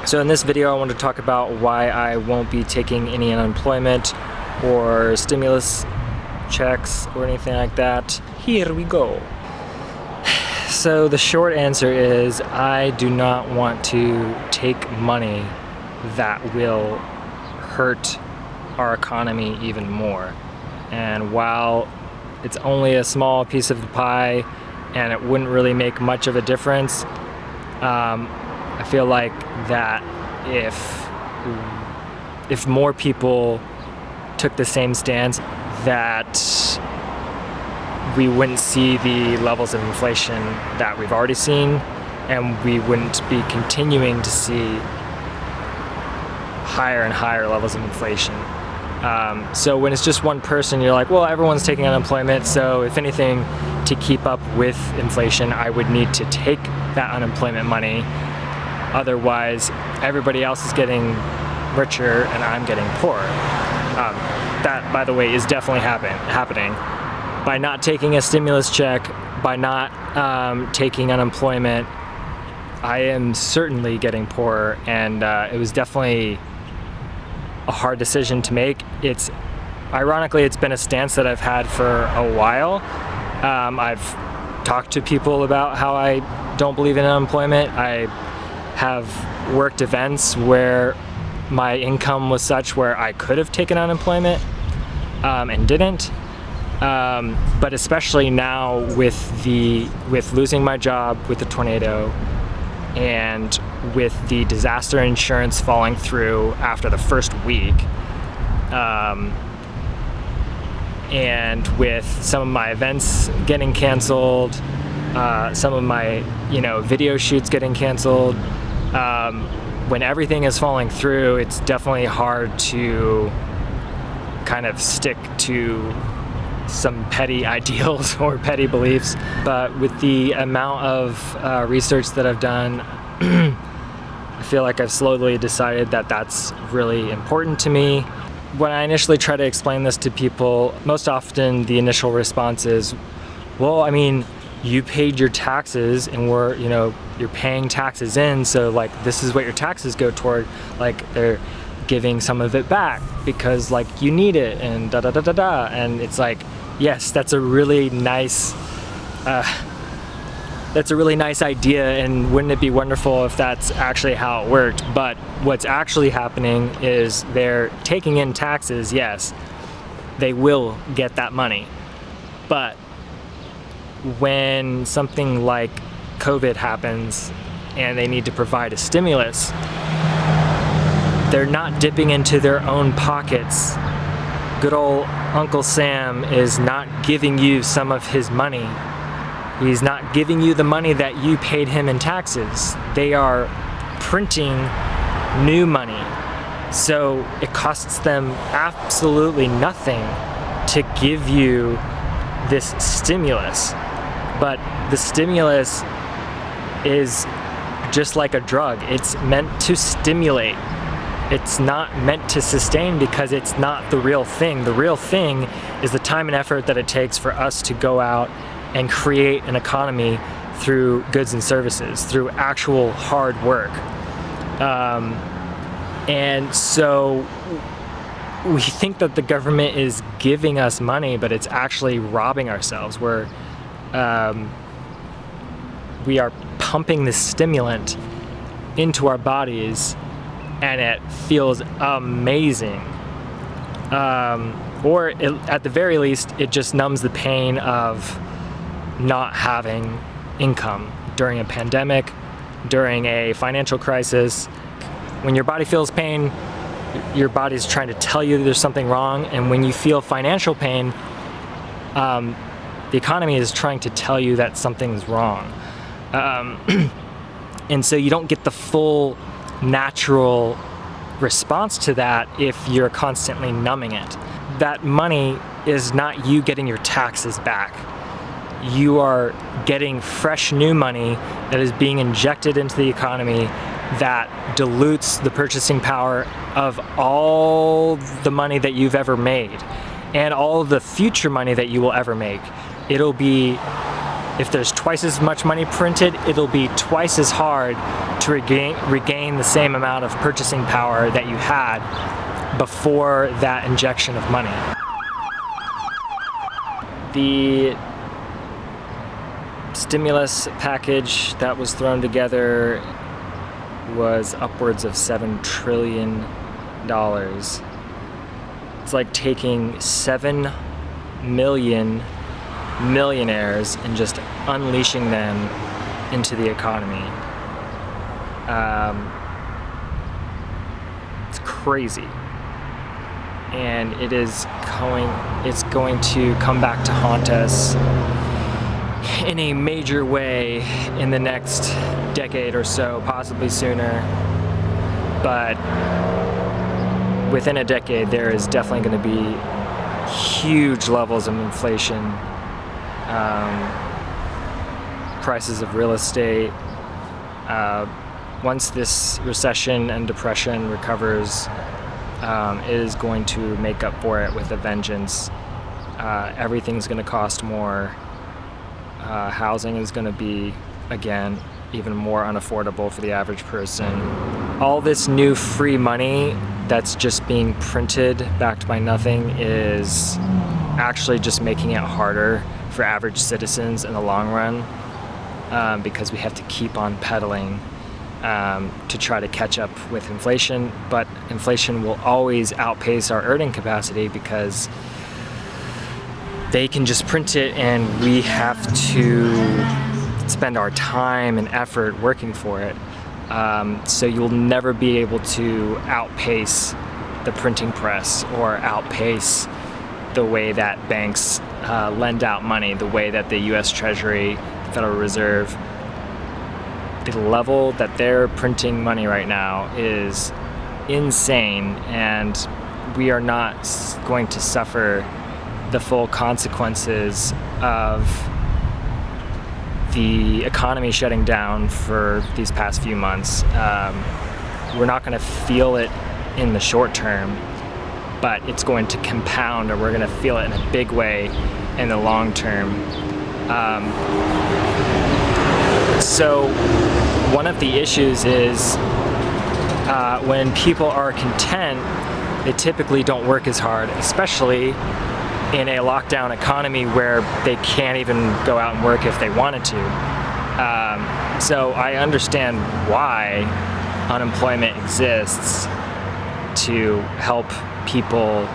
So in this video I want to talk about why I won't be taking any unemployment or stimulus checks or anything like that. Here we go. So the short answer is I do not want to take money that will hurt our economy even more. And while it's only a small piece of the pie and it wouldn't really make much of a difference, I feel like that if more people took the same stance, that we wouldn't see the levels of inflation that we've already seen, and we wouldn't be continuing to see higher and higher levels of inflation. So when it's just one person, you're like, well, everyone's taking unemployment, so if anything, to keep up with inflation, I would need to take that unemployment money. Otherwise, everybody else is getting richer and I'm getting poorer. That, by the way, is definitely happening. By not taking a stimulus check, by not taking unemployment, I am certainly getting poorer, and it was definitely a hard decision to make. Ironically, it's been a stance that I've had for a while. I've talked to people about how I don't believe in unemployment. I have worked events where my income was such where I could have taken unemployment and didn't. But especially now with losing my job with the tornado and with the disaster insurance falling through after the first week, and with some of my events getting canceled, some of my video shoots getting canceled, when everything is falling through, it's definitely hard to kind of stick to some petty ideals or petty beliefs. But with the amount of research that I've done, I feel like I've slowly decided that that's really important to me. When I initially try to explain this to people, most often the initial response is, well, I mean, you paid your taxes and you're paying taxes in, so like this is what your taxes go toward. Like they're giving some of it back because like you need it and da da da da da. And it's like, yes, that's a really nice idea, and wouldn't it be wonderful if that's actually how it worked? But what's actually happening is they're taking in taxes. Yes, they will get that money, but when something like COVID happens and they need to provide a stimulus, they're not dipping into their own pockets. Good old Uncle Sam is not giving you some of his money. He's not giving you the money that you paid him in taxes. They are printing new money. So it costs them absolutely nothing to give you this stimulus. But the stimulus is just like a drug. It's meant to stimulate. It's not meant to sustain because it's not the real thing. The real thing is the time and effort that it takes for us to go out and create an economy through goods and services, through actual hard work. And so we think that the government is giving us money, but it's actually robbing ourselves. We are pumping this stimulant into our bodies, and it feels amazing. Or at the very least, it just numbs the pain of not having income during a pandemic, during a financial crisis. When your body feels pain, your body's trying to tell you there's something wrong, and when you feel financial pain, the economy is trying to tell you that something's wrong. And so you don't get the full natural response to that if you're constantly numbing it. That money is not you getting your taxes back. You are getting fresh new money that is being injected into the economy that dilutes the purchasing power of all the money that you've ever made and all the future money that you will ever make. It'll be if there's twice as much money printed, it'll be twice as hard to regain the same amount of purchasing power that you had before that injection of money. The stimulus package that was thrown together was upwards of $7 trillion. It's like taking 7 million millionaires and just unleashing them into the economy. It's crazy. And it's going to come back to haunt us in a major way in the next decade or so, possibly sooner. But within a decade, there is definitely going to be huge levels of inflation, prices of real estate. Once this recession and depression recovers, it is going to make up for it with a vengeance. Everything's going to cost more. Housing is going to be, again, even more unaffordable for the average person. All this new free money that's just being printed, backed by nothing, is actually just making it harder for average citizens in the long run, because we have to keep on pedaling to try to catch up with inflation. But inflation will always outpace our earning capacity because they can just print it and we have to spend our time and effort working for it. So you'll never be able to outpace the printing press or outpace the way that banks lend out money, the way that the U.S. Treasury, Federal Reserve, the level that they're printing money right now is insane, and we are not going to suffer the full consequences of the economy shutting down for these past few months. We're not going to feel it in the short term, but it's going to compound, or we're going to feel it in a big way in the long term. So one of the issues is when people are content, they typically don't work as hard, especially in a lockdown economy where they can't even go out and work if they wanted to. So I understand why unemployment exists, to help people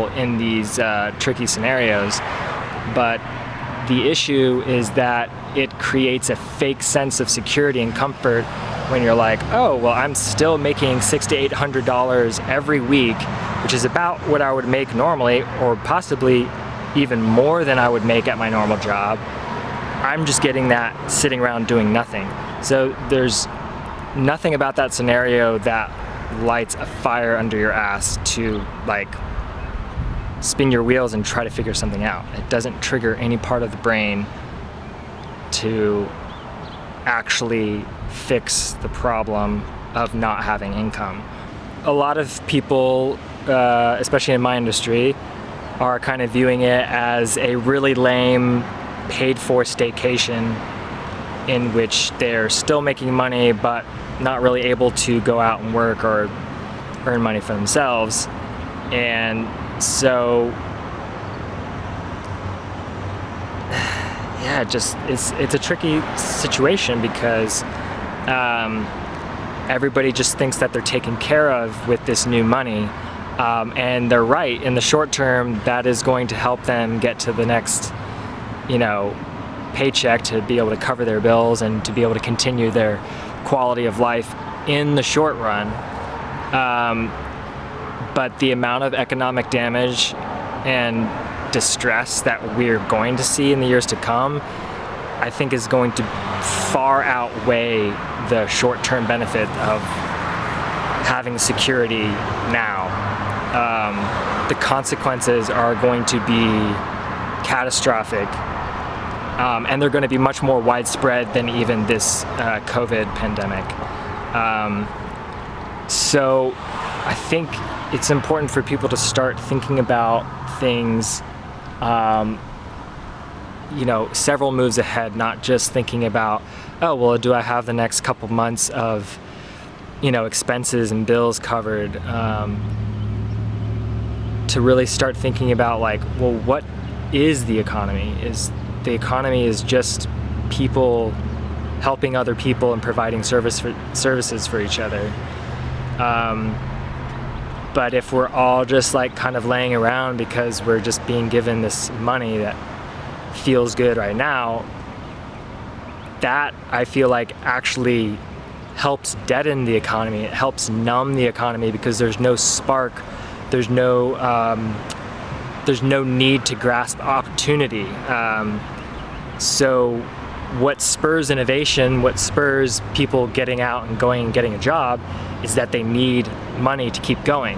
in these tricky scenarios. But the issue is that it creates a fake sense of security and comfort when you're like, oh, well, I'm still making $600 to $800 every week, which is about what I would make normally, or possibly even more than I would make at my normal job. I'm just getting that sitting around doing nothing. So there's nothing about that scenario that lights a fire under your ass to like spin your wheels and try to figure something out. It doesn't trigger any part of the brain to actually fix the problem of not having income. A lot of people, especially in my industry, are kind of viewing it as a really lame paid-for staycation in which they're still making money but not really able to go out and work or earn money for themselves. And so yeah, it's a tricky situation because everybody just thinks that they're taken care of with this new money, and they're right. In the short term, that is going to help them get to the next, paycheck to be able to cover their bills and to be able to continue their quality of life in the short run. But the amount of economic damage and distress that we're going to see in the years to come, I think is going to far outweigh the short-term benefit of having security now. The consequences are going to be catastrophic, and they're going to be much more widespread than even this COVID pandemic. So I think it's important for people to start thinking about things, several moves ahead, not just thinking about, oh, well, do I have the next couple months of, expenses and bills covered, to really start thinking about like, well, what is the economy? The economy is just people helping other people and providing services for each other. But if we're all just like kind of laying around because we're just being given this money that feels good right now, that I feel like actually helps deaden the economy. It helps numb the economy because there's no spark, there's no need to grasp opportunity. So what spurs innovation, what spurs people getting out and going and getting a job, is that they need money to keep going.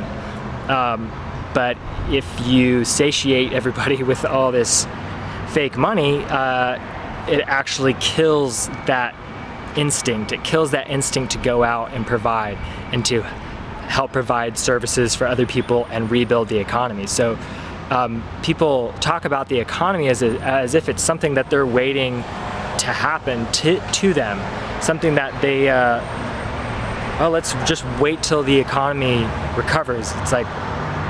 But if you satiate everybody with all this fake money, it actually kills that instinct. It kills that instinct to go out and provide and to help provide services for other people and rebuild the economy. So people talk about the economy as if it's something that they're waiting to happen to them, something that they let's just wait till the economy recovers. It's like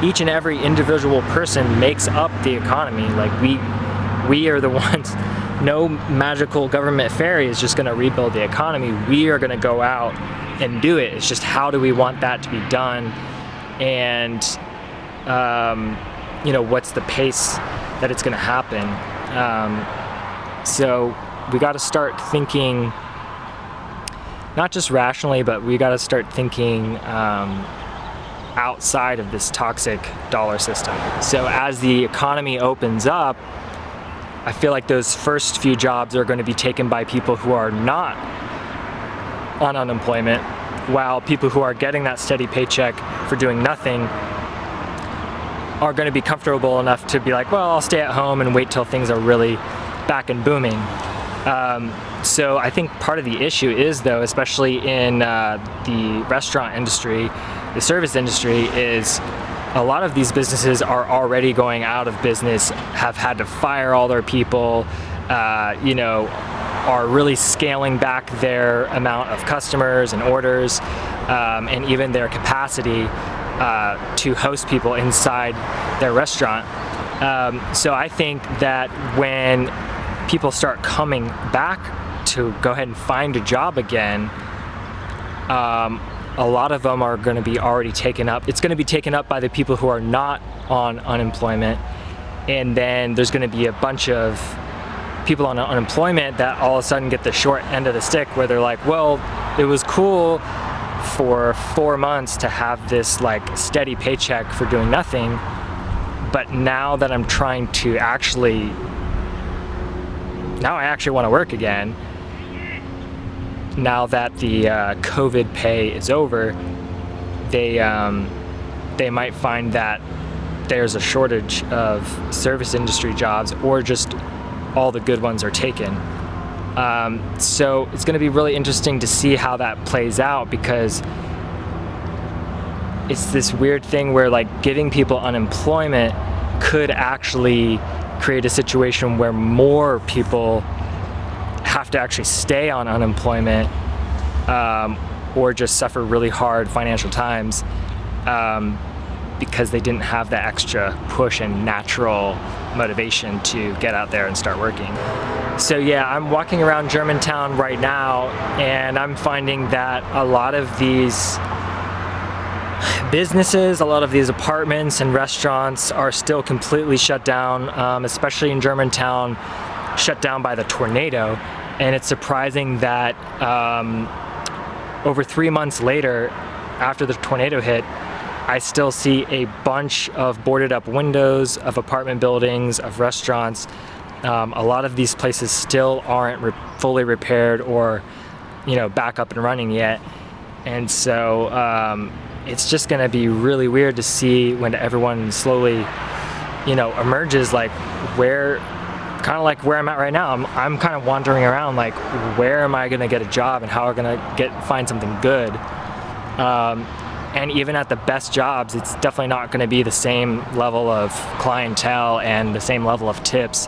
each and every individual person makes up the economy. Like we are the ones. No magical government fairy is just going to rebuild the economy. We are going to go out and do it. It's just, how do we want that to be done, and what's the pace that it's going to happen. So we got to start thinking not just rationally, but we got to start thinking outside of this toxic dollar system. So as the economy opens up, I feel like those first few jobs are going to be taken by people who are not on unemployment, while people who are getting that steady paycheck for doing nothing are going to be comfortable enough to be like, well, I'll stay at home and wait till things are really back and booming. So I think part of the issue is, though, especially in the restaurant industry, the service industry, is a lot of these businesses are already going out of business, have had to fire all their people, are really scaling back their amount of customers and orders, and even their capacity to host people inside their restaurant. So I think that when people start coming back to go ahead and find a job again, a lot of them are going to be already taken up. It's going to be taken up by the people who are not on unemployment, and then there's going to be a bunch of people on unemployment that all of a sudden get the short end of the stick, where they're like, well, it was cool for 4 months to have this like steady paycheck for doing nothing, but now that I'm trying to I actually want to work again, now that the COVID pay is over, they might find that there's a shortage of service industry jobs, or just all the good ones are taken. So it's going to be really interesting to see how that plays out, because it's this weird thing where like giving people unemployment could actually create a situation where more people have to actually stay on unemployment, or just suffer really hard financial times, because they didn't have that extra push and natural motivation to get out there and start working. So yeah, I'm walking around Germantown right now, and I'm finding that a lot of these businesses, a lot of these apartments and restaurants are still completely shut down, especially in Germantown, shut down by the tornado. And it's surprising that over 3 months later, after the tornado hit, I still see a bunch of boarded up windows of apartment buildings, of restaurants. A lot of these places still aren't fully repaired or, back up and running yet. And so it's just going to be really weird to see when everyone slowly, emerges, like kind of like where I'm at right now. I'm kind of wandering around like, where am I going to get a job, and how am I going to find something good? And even at the best jobs, it's definitely not going to be the same level of clientele and the same level of tips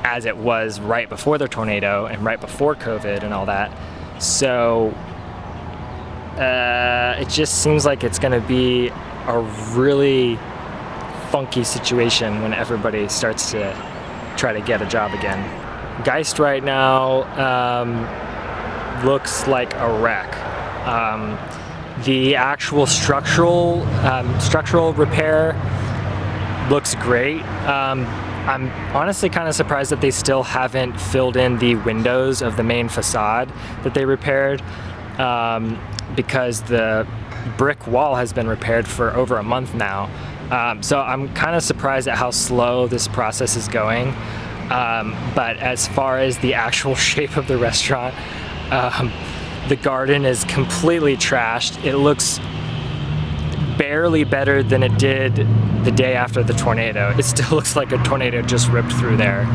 as it was right before the tornado and right before COVID and all that. So it just seems like it's going to be a really funky situation when everybody starts to try to get a job again. Geist right now looks like a wreck. The actual structural repair looks great. I'm honestly kind of surprised that they still haven't filled in the windows of the main facade that they repaired, because the brick wall has been repaired for over a month now. So I'm kind of surprised at how slow this process is going. But as far as the actual shape of the restaurant, the garden is completely trashed. It looks barely better than it did the day after the tornado. It still looks like a tornado just ripped through there.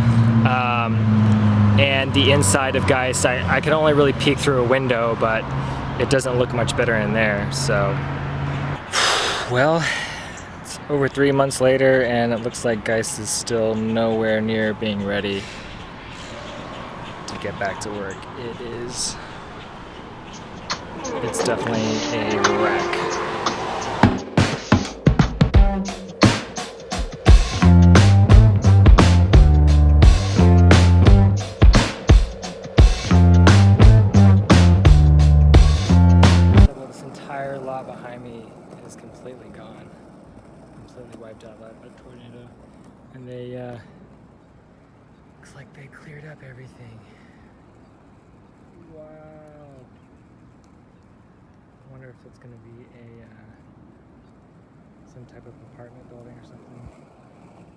And the inside of Geist, I can only really peek through a window, but it doesn't look much better in there. So, well, it's over 3 months later, and it looks like Geist is still nowhere near being ready to get back to work. It's definitely a wreck. This entire lot behind me is completely gone, completely wiped out by a tornado, and they looks like they cleared up everything. Wow. I wonder if it's going to be a some type of apartment building or something.